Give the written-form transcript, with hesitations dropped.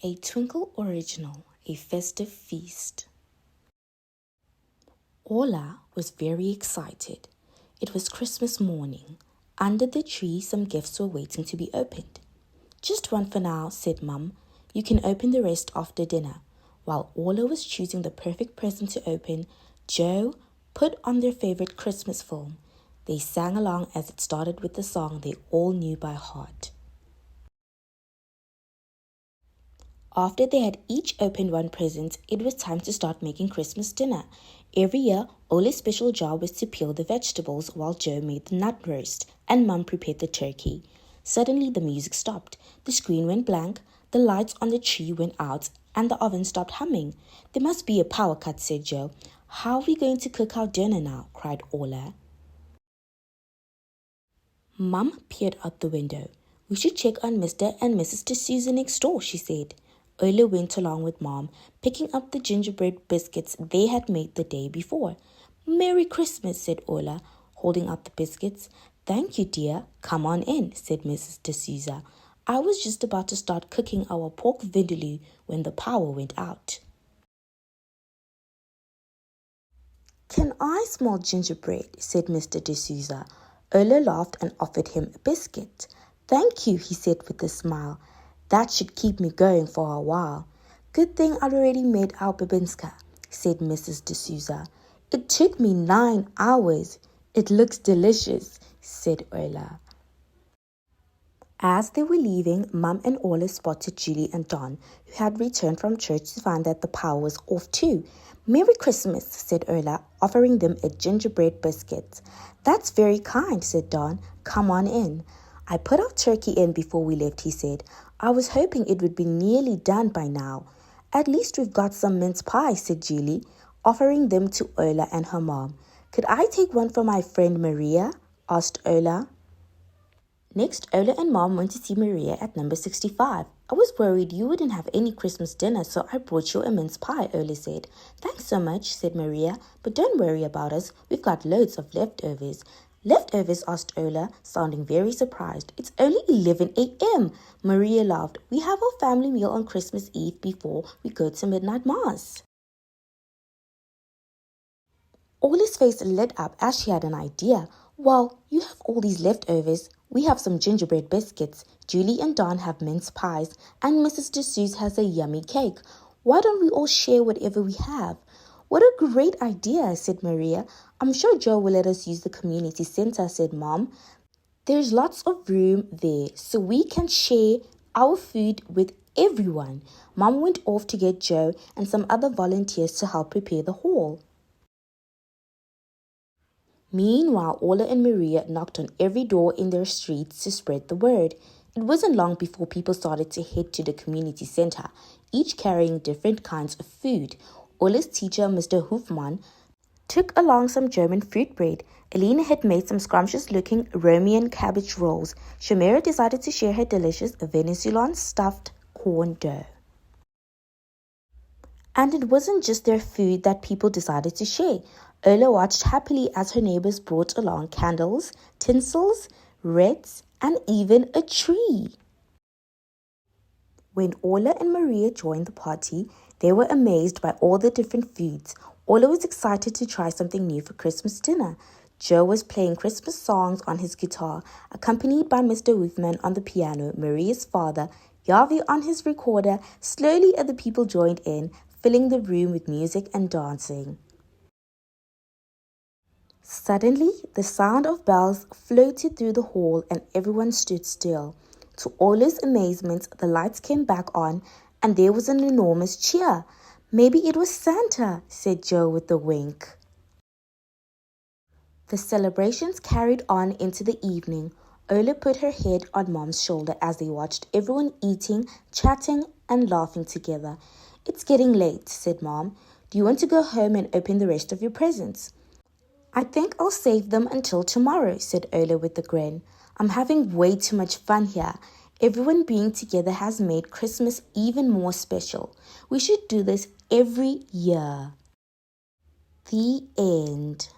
A Twinkl original, a festive feast. Ola was very excited. It was Christmas morning. Under the tree, some gifts were waiting to be opened. Just one for now, said Mum. You can open the rest after dinner. While Ola was choosing the perfect present to open, Joe put on their favorite Christmas film. They sang along as it started with the song they all knew by heart. After they had each opened one present, it was time to start making Christmas dinner. Every year, Ola's special job was to peel the vegetables while Joe made the nut roast and Mum prepared the turkey. Suddenly, the music stopped. The screen went blank, the lights on the tree went out, and the oven stopped humming. There must be a power cut, said Joe. How are we going to cook our dinner now? Cried Ola. Mum peered out the window. We should check on Mr. and Mrs. D'Souza next door, she said. Ola went along with Mom, picking up the gingerbread biscuits they had made the day before. Merry Christmas, said Ola, holding out the biscuits. Thank you, dear. Come on in, said Mrs. D'Souza. I was just about to start cooking our pork vindaloo when the power went out. Can I smell gingerbread? Said Mr. D'Souza. Ola laughed and offered him a biscuit. Thank you, he said with a smile. That should keep me going for a while. Good thing I'd already made our babinska, said Mrs. D'Souza. It took me 9 hours. It looks delicious, said Ola. As they were leaving, Mum and Ola spotted Julie and Don, who had returned from church to find that the power was off too. Merry Christmas, said Ola, offering them a gingerbread biscuit. That's very kind, said Don. Come on in. I put our turkey in before we left, he said. I was hoping it would be nearly done by now. At least we've got some mince pie, said Julie, offering them to Ola and her mom. Could I take one for my friend Maria? Asked Ola. Next, Ola and Mom went to see Maria at number 65. I was worried you wouldn't have any Christmas dinner, so I brought you a mince pie, Ola said. Thanks so much, said Maria, but don't worry about us. We've got loads of leftovers. Leftovers? Asked Ola, sounding very surprised. It's only 11 a.m. Maria laughed. We have our family meal on Christmas Eve before we go to midnight mass. Ola's face lit up as she had an idea. Well, you have all these leftovers. We have some gingerbread biscuits. Julie and Don have mince pies, and Mrs. D'Souza has a yummy cake. Why don't we all share whatever we have? What a great idea, said Maria. I'm sure Joe will let us use the community center, said Mom. There's lots of room there, so we can share our food with everyone. Mom went off to get Joe and some other volunteers to help prepare the hall. Meanwhile, Ola and Maria knocked on every door in their streets to spread the word. It wasn't long before people started to head to the community center, each carrying different kinds of food. Ola's teacher, Mr. Hoofman, took along some German fruit bread. Elena had made some scrumptious-looking Romanian cabbage rolls. Shamira decided to share her delicious Venezuelan stuffed corn dough. And it wasn't just their food that people decided to share. Ola watched happily as her neighbors brought along candles, tinsels, wreaths, and even a tree. When Ola and Maria joined the party, they were amazed by all the different foods. Ola was excited to try something new for Christmas dinner. Joe was playing Christmas songs on his guitar, accompanied by Mr. Wolfman on the piano, Maria's father, Yavi on his recorder. Slowly other people joined in, filling the room with music and dancing. Suddenly, the sound of bells floated through the hall and everyone stood still. To Ola's amazement, the lights came back on and there was an enormous cheer. Maybe it was Santa, said Joe with a wink. The celebrations carried on into the evening. Ola put her head on Mom's shoulder as they watched everyone eating, chatting, and laughing together. It's getting late, said Mom. Do you want to go home and open the rest of your presents? I think I'll save them until tomorrow, said Ola with a grin. I'm having way too much fun here. Everyone being together has made Christmas even more special. We should do this every year. The end.